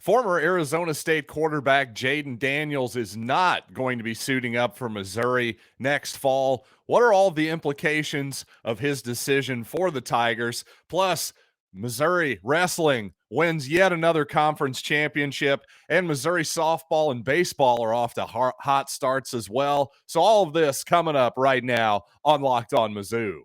Former Arizona State quarterback Jayden Daniels is not going to be suiting up for Missouri next fall. What are all the implications of his decision for the Tigers? Plus, Missouri wrestling wins yet another conference championship, and Missouri softball and baseball are off to hot starts as well. So all of this coming up right now on Locked On Mizzou.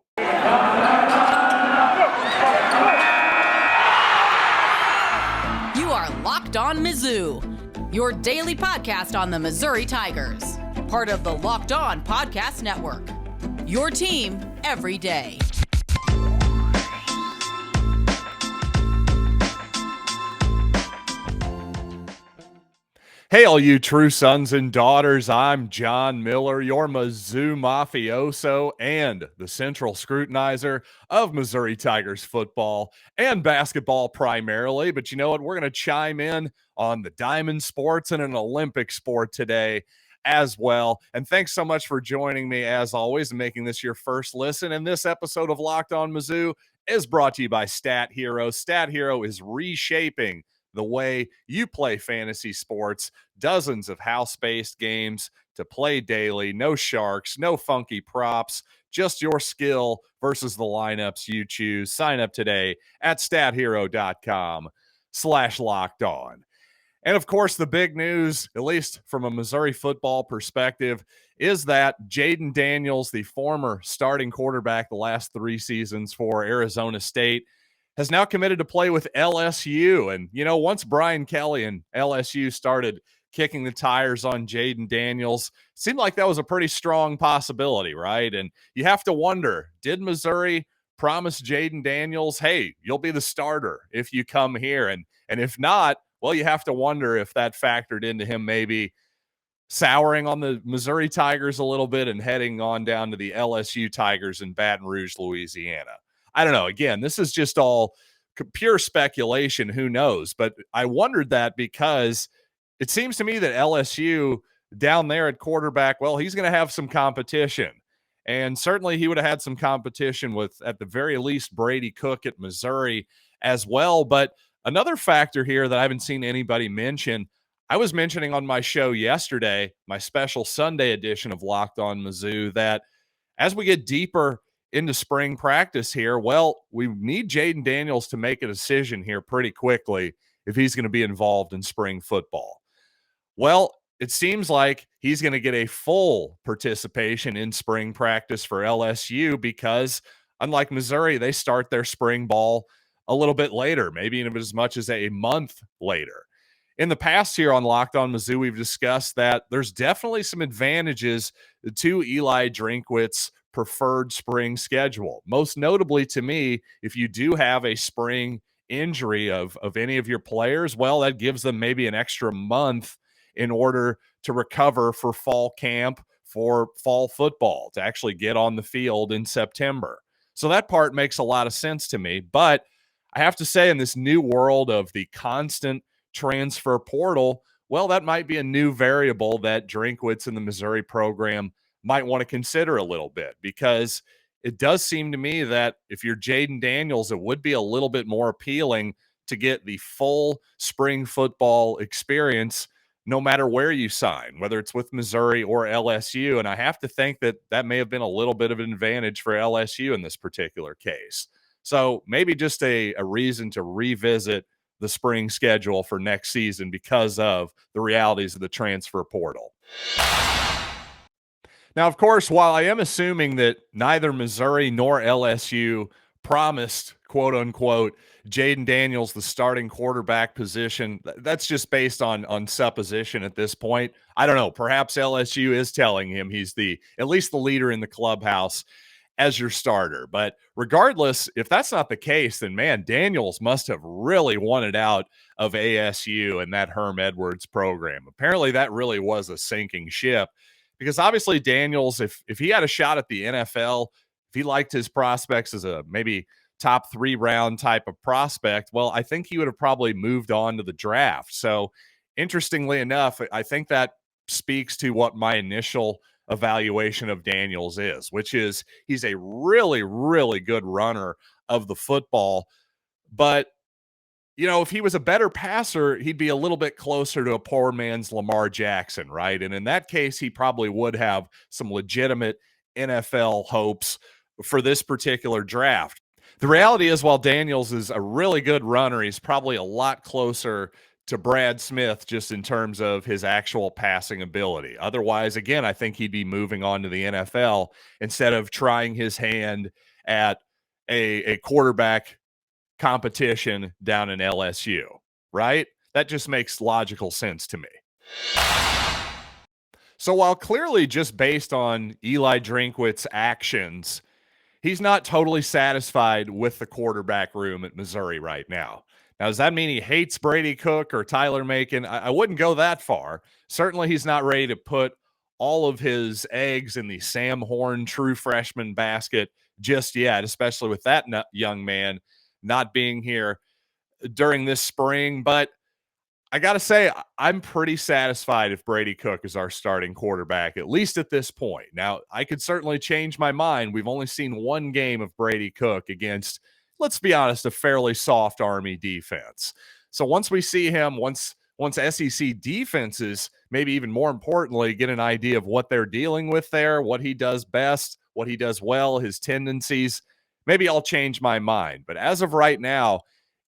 You are Locked On Mizzou, your daily podcast on the Missouri Tigers. Part of the Locked On Podcast Network, your team every day. Hey, all you true sons and daughters, I'm John Miller, your Mizzou mafioso and the central scrutinizer of Missouri Tigers football and basketball primarily. But you know what? We're going to chime in on the diamond sports and an Olympic sport today as well. And thanks so much for joining me as always and making this your first listen. And this episode of Locked On Mizzou is brought to you by Stat Hero. Stat Hero is reshaping the way you play fantasy sports. Dozens of house-based games to play daily. No sharks, no funky props, just your skill versus the lineups you choose. Sign up today at stathero.com/lockedon. And of course, the big news, at least from a Missouri football perspective, is that Jayden Daniels, the former starting quarterback the last 3 seasons for Arizona State, has now committed to play with LSU. And, you know, once Brian Kelly and LSU started kicking the tires on Jayden Daniels, it seemed like that was a pretty strong possibility, right? And you have to wonder, did Missouri promise Jayden Daniels, hey, you'll be the starter if you come here? And if not, well, you have to wonder if that factored into him maybe souring on the Missouri Tigers a little bit and heading on down to the LSU Tigers in Baton Rouge, Louisiana. I don't know. Again, this is just all pure speculation. Who knows? But I wondered that because it seems to me that LSU down there at quarterback, well, he's going to have some competition. And certainly he would have had some competition with, at the very least, Brady Cook at Missouri as well. But another factor here that I haven't seen anybody mention, I was mentioning on my show yesterday, my special Sunday edition of Locked On Mizzou, that as we get deeper into spring practice here, well, we need Jayden Daniels to make a decision here pretty quickly if he's going to be involved in spring football. Well, it seems like he's going to get a full participation in spring practice for LSU because, unlike Missouri, they start their spring ball a little bit later, maybe even as much as a month later. In the past here on Locked On Mizzou, we've discussed that there's definitely some advantages to Eli Drinkwitz preferred spring schedule. Most notably to me, if you do have a spring injury of any of your players, well, that gives them maybe an extra month in order to recover for fall camp, for fall football, to actually get on the field in September. So that part makes a lot of sense to me. But I have to say, in this new world of the constant transfer portal, well, that might be a new variable that Drinkwitz in the Missouri program might want to consider a little bit, because it does seem to me that if you're Jayden Daniels, it would be a little bit more appealing to get the full spring football experience no matter where you sign, whether it's with Missouri or LSU. And I have to think that that may have been a little bit of an advantage for LSU in this particular case. So maybe just a reason to revisit the spring schedule for next season because of the realities of the transfer portal. Now, of course, while I am assuming that neither Missouri nor LSU promised, quote unquote, Jayden Daniels the starting quarterback position, that's just based on supposition at this point. I don't know. Perhaps LSU is telling him he's at least the leader in the clubhouse as your starter. But regardless, if that's not the case, then man, Daniels must have really wanted out of ASU and that Herm Edwards program. Apparently that really was a sinking ship. Because obviously Daniels, if he had a shot at the NFL, if he liked his prospects as a maybe top 3 round type of prospect, well, I think he would have probably moved on to the draft. So interestingly enough, I think that speaks to what my initial evaluation of Daniels is, which is he's a really, really good runner of the football. But if he was a better passer, he'd be a little bit closer to a poor man's Lamar Jackson, right? And in that case, he probably would have some legitimate NFL hopes for this particular draft. The reality is, while Daniels is a really good runner, he's probably a lot closer to Brad Smith just in terms of his actual passing ability. Otherwise, again, I think he'd be moving on to the NFL instead of trying his hand at a quarterback competition down in LSU, right? That just makes logical sense to me. So while clearly just based on Eli Drinkwitz's actions, he's not totally satisfied with the quarterback room at Missouri right now. Now, does that mean he hates Brady Cook or Tyler Macon? I wouldn't go that far. Certainly, he's not ready to put all of his eggs in the Sam Horn true freshman basket just yet, especially with that young man not being here during this spring. But I got to say, I'm pretty satisfied if Brady Cook is our starting quarterback, at least at this point. Now, I could certainly change my mind. We've only seen one game of Brady Cook against, let's be honest, a fairly soft Army defense. So once we see him, once SEC defenses, maybe even more importantly, get an idea of what they're dealing with there, what he does best, what he does well, his tendencies, maybe I'll change my mind. But as of right now,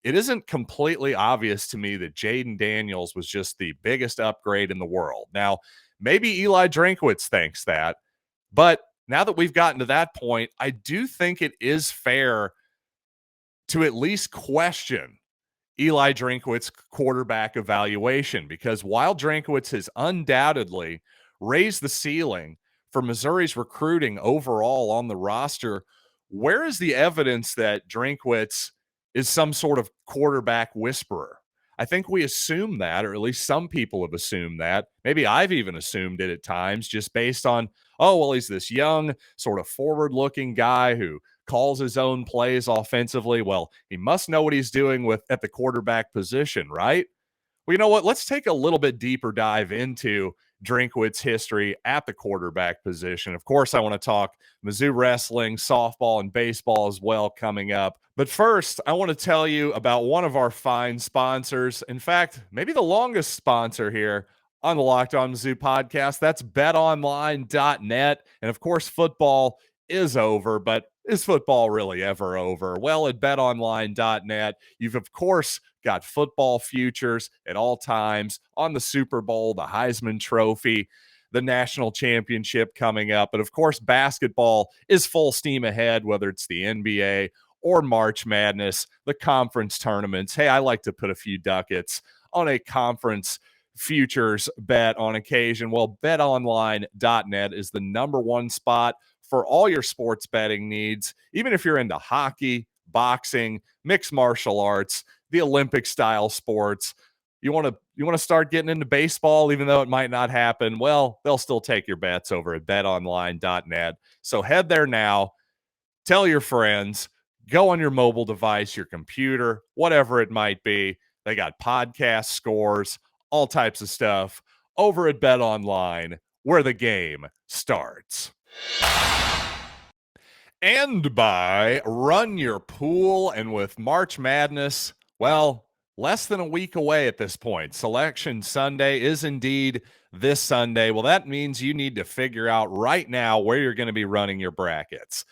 it isn't completely obvious to me that Jayden Daniels was just the biggest upgrade in the world. Now, maybe Eli Drinkwitz thinks that, but now that we've gotten to that point, I do think it is fair to at least question Eli Drinkwitz's quarterback evaluation, because while Drinkwitz has undoubtedly raised the ceiling for Missouri's recruiting overall on the roster, where is the evidence that Drinkwitz is some sort of quarterback whisperer? I think we assume that, or at least some people have assumed that. Maybe I've even assumed it at times, just based on, oh, well, he's this young, sort of forward-looking guy who calls his own plays offensively. Well, he must know what he's doing at the quarterback position, right? Well, you know what? Let's take a little bit deeper dive into Drinkwitz's history at the quarterback position. Of course, I want to talk Mizzou wrestling, softball, and baseball as well coming up. But first, I want to tell you about one of our fine sponsors. In fact, maybe the longest sponsor here on the Locked On Mizzou podcast. That's betonline.net. And of course, football is over, but is football really ever over? Well, at betonline.net, you've of course got football futures at all times on the Super Bowl, the Heisman Trophy, the national championship coming up. But of course, basketball is full steam ahead, whether it's the NBA or March Madness, the conference tournaments. Hey, I like to put a few ducats on a conference futures bet on occasion. Well, betonline.net is the number one spot for all your sports betting needs, even if you're into hockey, boxing, mixed martial arts, the Olympic style sports. You want to start getting into baseball, even though it might not happen. Well, they'll still take your bets over at betonline.net. So head there now, tell your friends, go on your mobile device, your computer, whatever it might be. They got podcast scores, all types of stuff over at BetOnline, where the game starts. And by Run Your Pool, and with March Madness, well, less than a week away at this point. Selection Sunday is indeed this Sunday. Well, that means you need to figure out right now where you're going to be running your brackets.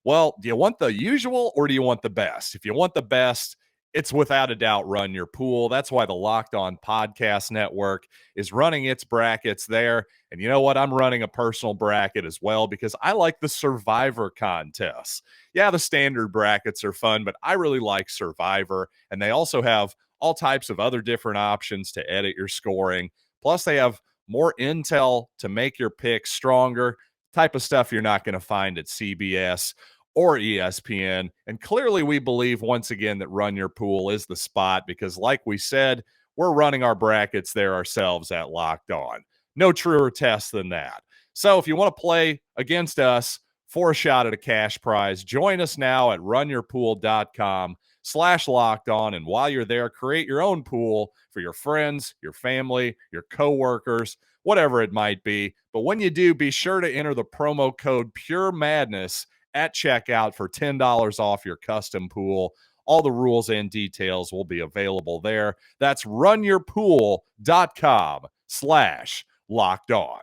Well, do you want the usual or do you want the best? If you want the best, it's without a doubt Run Your Pool. That's why the Locked On Podcast Network is running its brackets there. And you know what? I'm running a personal bracket as well because I like the Survivor contests. Yeah, the standard brackets are fun, but I really like Survivor. And they also have all types of other different options to edit your scoring. Plus, they have more intel to make your picks stronger, type of stuff you're not going to find at CBS or ESPN. And clearly we believe once again that Run Your Pool is the spot because like we said, we're running our brackets there ourselves at Locked On. No truer test than that. So if you want to play against us for a shot at a cash prize, join us now at runyourpool.com/locked on. And while you're there, create your own pool for your friends, your family, your coworkers, whatever it might be. But when you do, be sure to enter the promo code Pure Madness at checkout for $10 off your custom pool. All the rules and details will be available there. That's runyourpool.com/lockedon.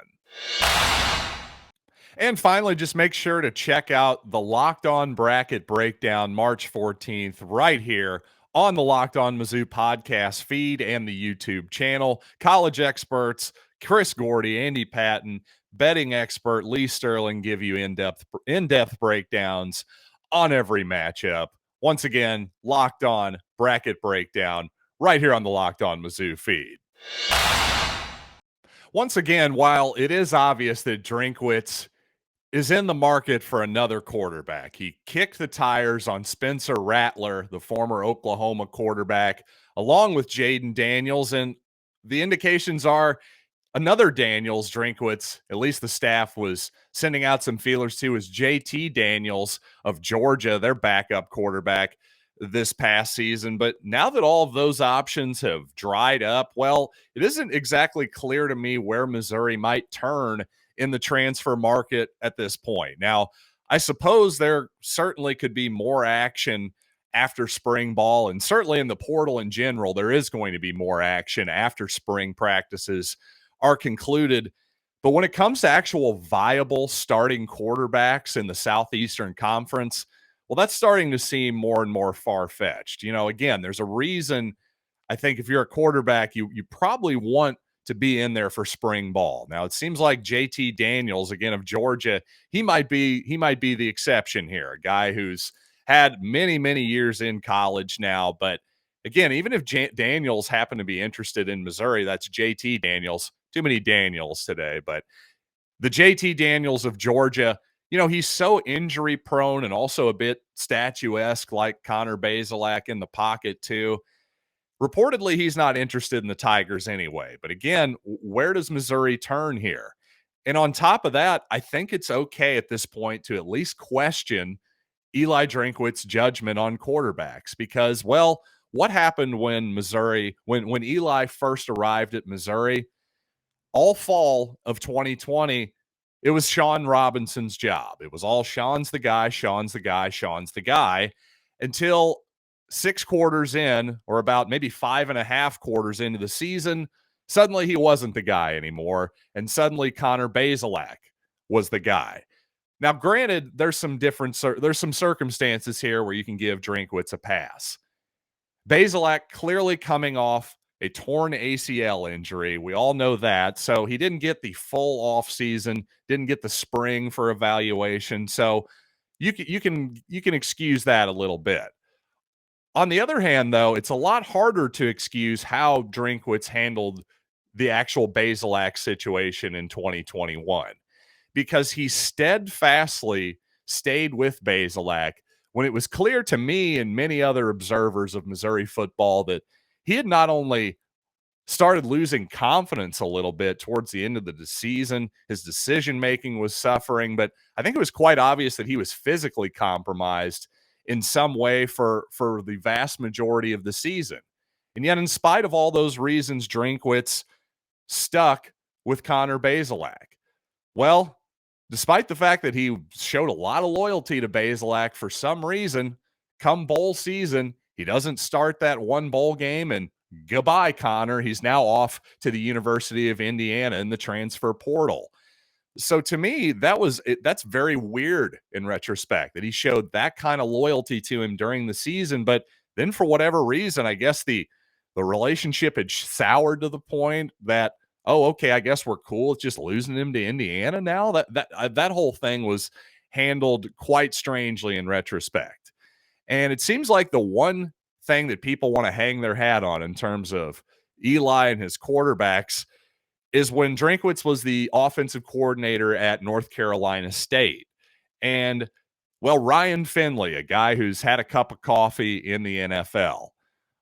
And finally, just make sure to check out the Locked On Bracket Breakdown March 14th right here on the Locked On Mizzou podcast feed and the YouTube channel. College experts Chris Gordy, Andy Patton, betting expert Lee Sterling give you in-depth breakdowns on every matchup. Once again, Locked On Bracket Breakdown right here on the Locked On Mizzou feed. Once again, while it is obvious that Drinkwitz is in the market for another quarterback, he kicked the tires on Spencer Rattler, the former Oklahoma quarterback, along with Jayden Daniels, and the indications are another Daniels, Drinkwitz, at least the staff was sending out some feelers to, is JT Daniels of Georgia, their backup quarterback this past season. But now that all of those options have dried up, well, it isn't exactly clear to me where Missouri might turn in the transfer market at this point. Now, I suppose there certainly could be more action after spring ball, and certainly in the portal in general, there is going to be more action after spring practices are concluded. But when it comes to actual viable starting quarterbacks in the Southeastern Conference, well, that's starting to seem more and more far-fetched. You know, again, there's a reason I think if you're a quarterback, you probably want to be in there for spring ball. Now, it seems like JT Daniels, again, of Georgia, he might be the exception here, a guy who's had many, many years in college now. But again, even if Daniels happened to be interested in Missouri, that's JT Daniels. Too many Daniels today, but the JT Daniels of Georgia, you know, he's so injury prone and also a bit statuesque like Connor Bazelak in the pocket too. Reportedly, he's not interested in the Tigers anyway. But again, where does Missouri turn here? And on top of that, I think it's okay at this point to at least question Eli Drinkwitz's judgment on quarterbacks because, well, what happened when when Eli first arrived at Missouri? All fall of 2020, it was Sean Robinson's job. It was all Sean's the guy, Sean's the guy, Sean's the guy, until 6 quarters in, or about maybe 5.5 quarters into the season, suddenly he wasn't the guy anymore, and suddenly Connor Bazelak was the guy. Now, granted, there's some circumstances here where you can give Drinkwitz a pass. Bazelak clearly coming off a torn ACL injury. We all know that. So he didn't get the full off season, didn't get the spring for evaluation. So you can excuse that a little bit. On the other hand, though, it's a lot harder to excuse how Drinkwitz handled the actual Bazelak situation in 2021 because he steadfastly stayed with Bazelak when it was clear to me and many other observers of Missouri football that he had not only started losing confidence a little bit towards the end of the season, his decision-making was suffering, but I think it was quite obvious that he was physically compromised in some way for the vast majority of the season. And yet, in spite of all those reasons, Drinkwitz stuck with Connor Bazelak. Well, despite the fact that he showed a lot of loyalty to Bazelak, for some reason, come bowl season, he doesn't start that one bowl game, and goodbye, Connor. He's now off to the University of Indiana in the transfer portal. So to me, that's very weird in retrospect that he showed that kind of loyalty to him during the season. But then for whatever reason, I guess the relationship had soured to the point that, oh, okay, I guess we're cool with just losing him to Indiana now. That whole thing was handled quite strangely in retrospect. And it seems like the one thing that people want to hang their hat on in terms of Eli and his quarterbacks is when Drinkwitz was the offensive coordinator at North Carolina State. And, well, Ryan Finley, a guy who's had a cup of coffee in the NFL.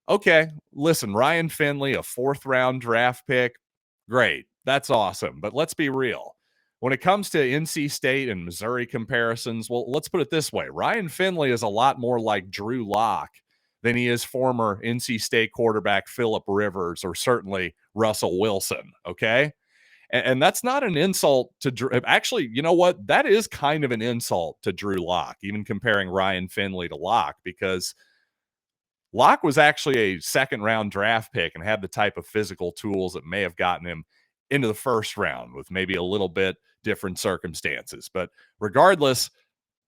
Okay, listen, Ryan Finley, a 4th-round draft pick, great. That's awesome. But let's be real. When it comes to NC State and Missouri comparisons, well, let's put it this way. Ryan Finley is a lot more like Drew Lock than he is former NC State quarterback Phillip Rivers or certainly Russell Wilson, okay? And that's not an insult to Drew. Actually, you know what? That is kind of an insult to Drew Lock, even comparing Ryan Finley to Lock, because Locke was actually a second-round draft pick and had the type of physical tools that may have gotten him into the first round with maybe a little bit different circumstances. But regardless,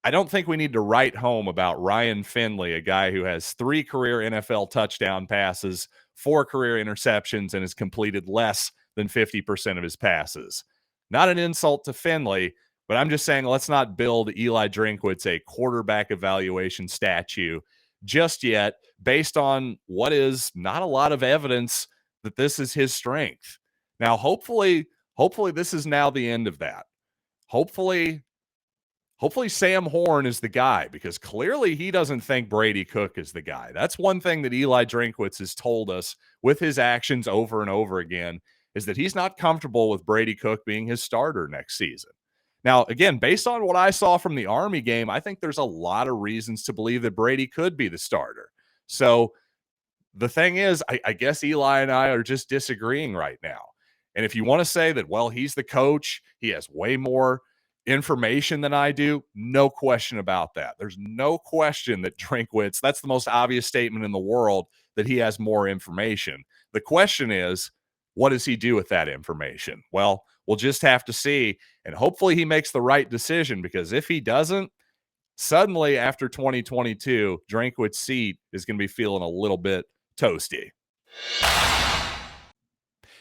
I don't think we need to write home about Ryan Finley, a guy who has 3 career NFL touchdown passes, 4 career interceptions, and has completed less than 50% of his passes. Not an insult to Finley, but I'm just saying let's not build Eli Drinkwitz a quarterback evaluation statue just yet, based on what is not a lot of evidence that this is his strength. Now, hopefully this is now the end of that. Hopefully Sam Horn is the guy, because clearly he doesn't think Brady Cook is the guy. That's one thing that Eli Drinkwitz has told us with his actions over and over again, is that he's not comfortable with Brady Cook being his starter next season. Now, again, based on what I saw from the Army game, I think there's a lot of reasons to believe that Brady could be the starter. So the thing is, I guess Eli and I are just disagreeing right now. And if you want to say that, well, he's the coach, he has way more information than I do, no question about that. There's no question that Drinkwitz, that's the most obvious statement in the world, that he has more information. The question is, what does he do with that information? Well, we'll just have to see, and hopefully he makes the right decision, because if he doesn't, suddenly after 2022, Drinkwitz's seat is going to be feeling a little bit toasty.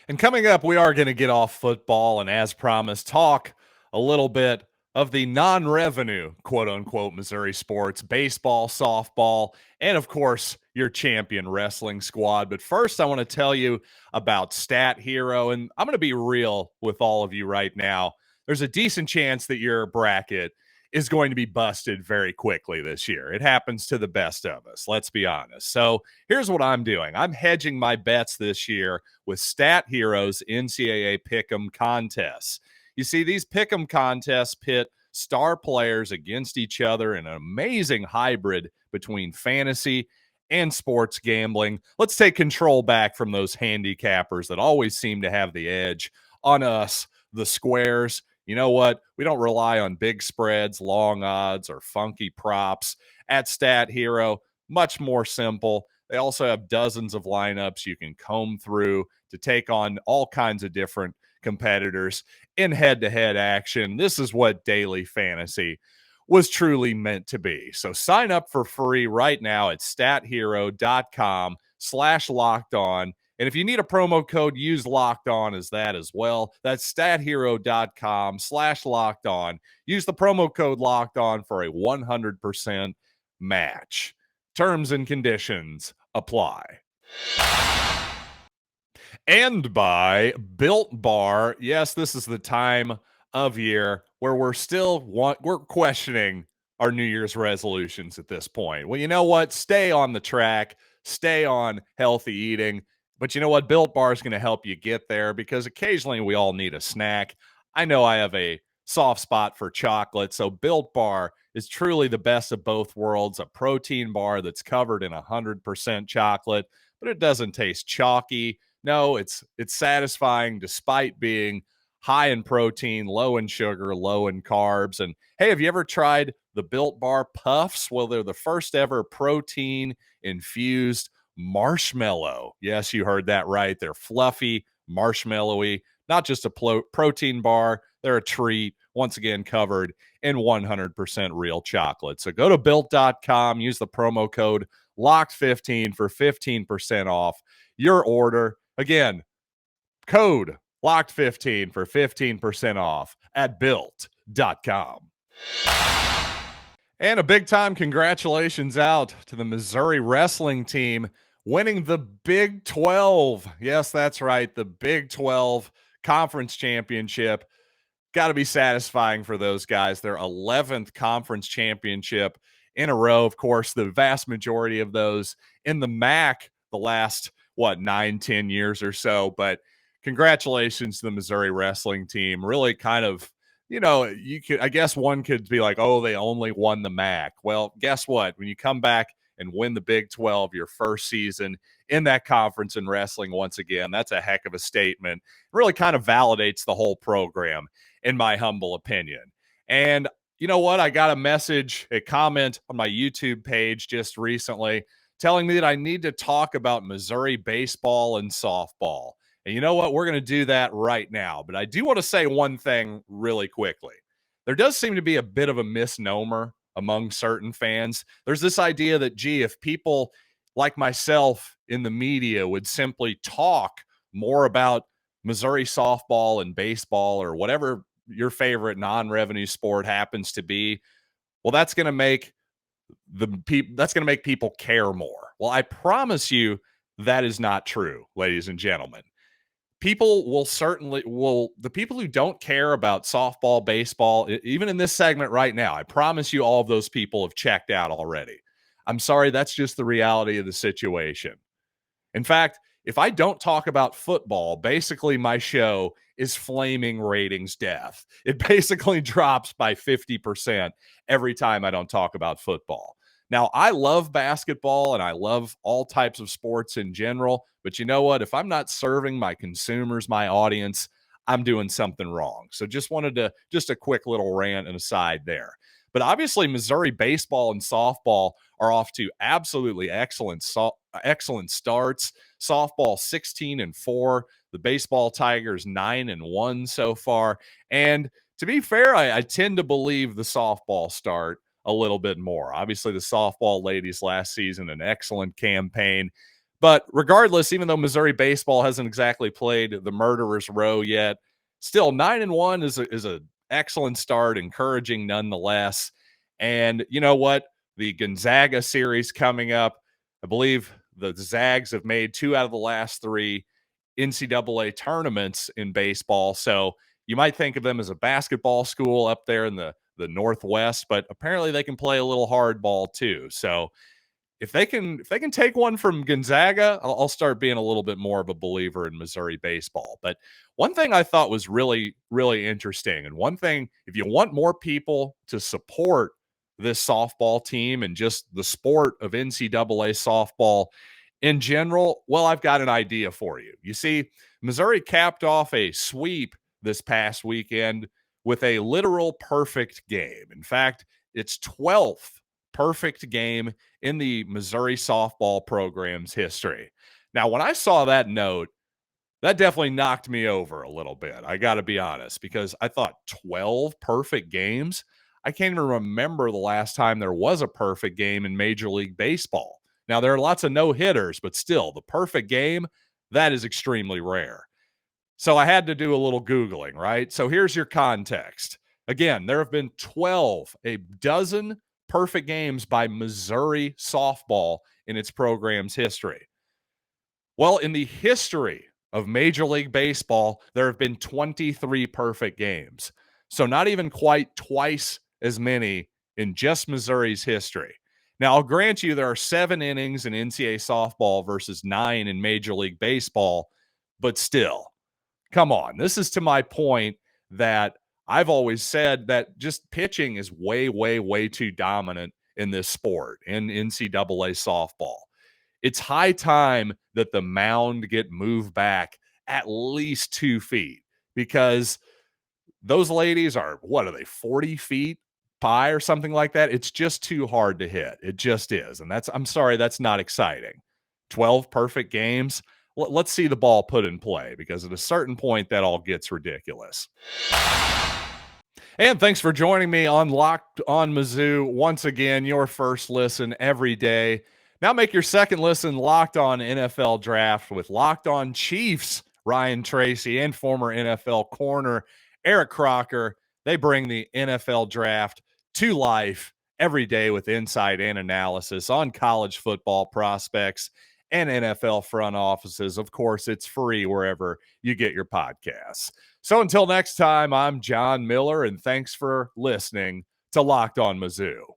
And coming up, we are going to get off football and, as promised, talk a little bit of the non-revenue, quote-unquote, Missouri sports, baseball, softball, and, of course, your champion wrestling squad. But first, I want to tell you about Stat Hero, and I'm going to be real with all of you right now. There's a decent chance that your bracket is going to be busted very quickly this year. It happens to the best of us, let's be honest. So here's what I'm doing. I'm hedging my bets this year with Stat Hero's NCAA Pick'em contests. You see, these Pick'em contests pit star players against each other in an amazing hybrid between fantasy and sports gambling. Let's take control back from those handicappers that always seem to have the edge on us, the squares. You know what? We don't rely on big spreads, long odds, or funky props. At Stat Hero, much more simple. They also have dozens of lineups you can comb through to take on all kinds of different competitors in head-to-head action. This is what daily fantasy was truly meant to be. So sign up for free right now at stathero.com/lockedon. And if you need a promo code, use Locked On as that as well. That's stathero.com/lockedon. Use the promo code Locked On for a 100% match. Terms and conditions apply. And by Built Bar. Yes, this is the time of year where we're questioning our New Year's resolutions at this point. Well, you know what? Stay on the track. Stay on healthy eating. But you know what? Built Bar is going to help you get there, because occasionally we all need a snack. I know I have a soft spot for chocolate, so Built Bar is truly the best of both worlds. A protein bar that's covered in 100% chocolate, but it doesn't taste chalky. No, it's satisfying despite being high in protein, low in sugar, low in carbs. And hey, have you ever tried the Built Bar Puffs? Well, they're the first ever protein-infused marshmallow. Yes, you heard that right. They're fluffy, marshmallowy, not just a protein bar. They're a treat, once again, covered in 100% real chocolate. So go to built.com, use the promo code LOCKED15 for 15% off your order. Again, code LOCKED15 for 15% off at built.com. And a big time congratulations out to the Missouri wrestling team winning the Big 12. Yes, that's right. The Big 12 conference championship. Got to be satisfying for those guys. Their 11th conference championship in a row. Of course, the vast majority of those in the MAC the last, 9-10 years or so. But congratulations to the Missouri wrestling team. Really kind of, I guess one could be like, oh, they only won the MAC. Well, guess what? When you come back and win the Big 12 your first season in that conference in wrestling once again, that's a heck of a statement. It really kind of validates the whole program, in my humble opinion. And you know what? I got a comment on my YouTube page just recently telling me that I need to talk about Missouri baseball and softball. And you know what? We're going to do that right now. But I do want to say one thing really quickly. There does seem to be a bit of a misnomer among certain fans. There's this idea that, gee, if people like myself in the media would simply talk more about Missouri softball and baseball or whatever your favorite non-revenue sport happens to be, well, that's going to make people care more. Well, I promise you that is not true, ladies and gentlemen. People will the people who don't care about softball, baseball, even in this segment right now, I promise you all of those people have checked out already. I'm sorry, that's just the reality of the situation. In fact, if I don't talk about football, basically my show is flaming ratings death. It basically drops by 50% every time I don't talk about football. Now, I love basketball and I love all types of sports in general, but you know what? If I'm not serving my consumers, my audience, I'm doing something wrong. So just a quick little rant and aside there. But obviously, Missouri baseball and softball are off to absolutely excellent starts. Softball 16-4, the baseball Tigers 9-1 so far. And to be fair, I tend to believe the softball start a little bit more. Obviously, the softball ladies last season, an excellent campaign. But regardless, even though Missouri baseball hasn't exactly played the murderer's row yet, still 9-1 is a excellent start, encouraging nonetheless. And you know what? The Gonzaga series coming up, I believe the Zags have made 2 out of the last 3 NCAA tournaments in baseball. So you might think of them as a basketball school up there in the Northwest, but apparently they can play a little hardball too. So if they can take one from Gonzaga, I'll start being a little bit more of a believer in Missouri baseball. But one thing I thought was really, really interesting, and one thing, if you want more people to support this softball team and just the sport of NCAA softball in general, well, I've got an idea for you. You see, Missouri capped off a sweep this past weekend with a literal perfect game. In fact, it's 12th perfect game in the Missouri softball program's history. Now, when I saw that note, that definitely knocked me over a little bit. I got to be honest, because I thought 12 perfect games. I can't even remember the last time there was a perfect game in Major League Baseball. Now, there are lots of no-hitters, but still, the perfect game, that is extremely rare. So I had to do a little Googling, right? So here's your context. Again, there have been a dozen perfect games by Missouri softball in its program's history. Well, in the history of Major League Baseball, there have been 23 perfect games. So not even quite twice as many in just Missouri's history. Now, I'll grant you there are 7 innings in NCAA softball versus 9 in Major League Baseball, but still, come on. This is to my point that I've always said that just pitching is way, way, way too dominant in this sport, in NCAA softball. It's high time that the mound get moved back at least 2 feet, because those ladies are, what are they, 40 feet high or something like that? It's just too hard to hit. It just is. And I'm sorry, that's not exciting. 12 perfect games. Let's see the ball put in play, because at a certain point that all gets ridiculous. And thanks for joining me on Locked On Mizzou. Once again, your first listen every day. Now make your second listen Locked On NFL Draft with Locked On Chiefs, Ryan Tracy, and former NFL corner Eric Crocker. They bring the NFL Draft to life every day with insight and analysis on college football prospects and NFL front offices. Of course, it's free wherever you get your podcasts. So until next time, I'm John Miller, and thanks for listening to Locked On Mizzou.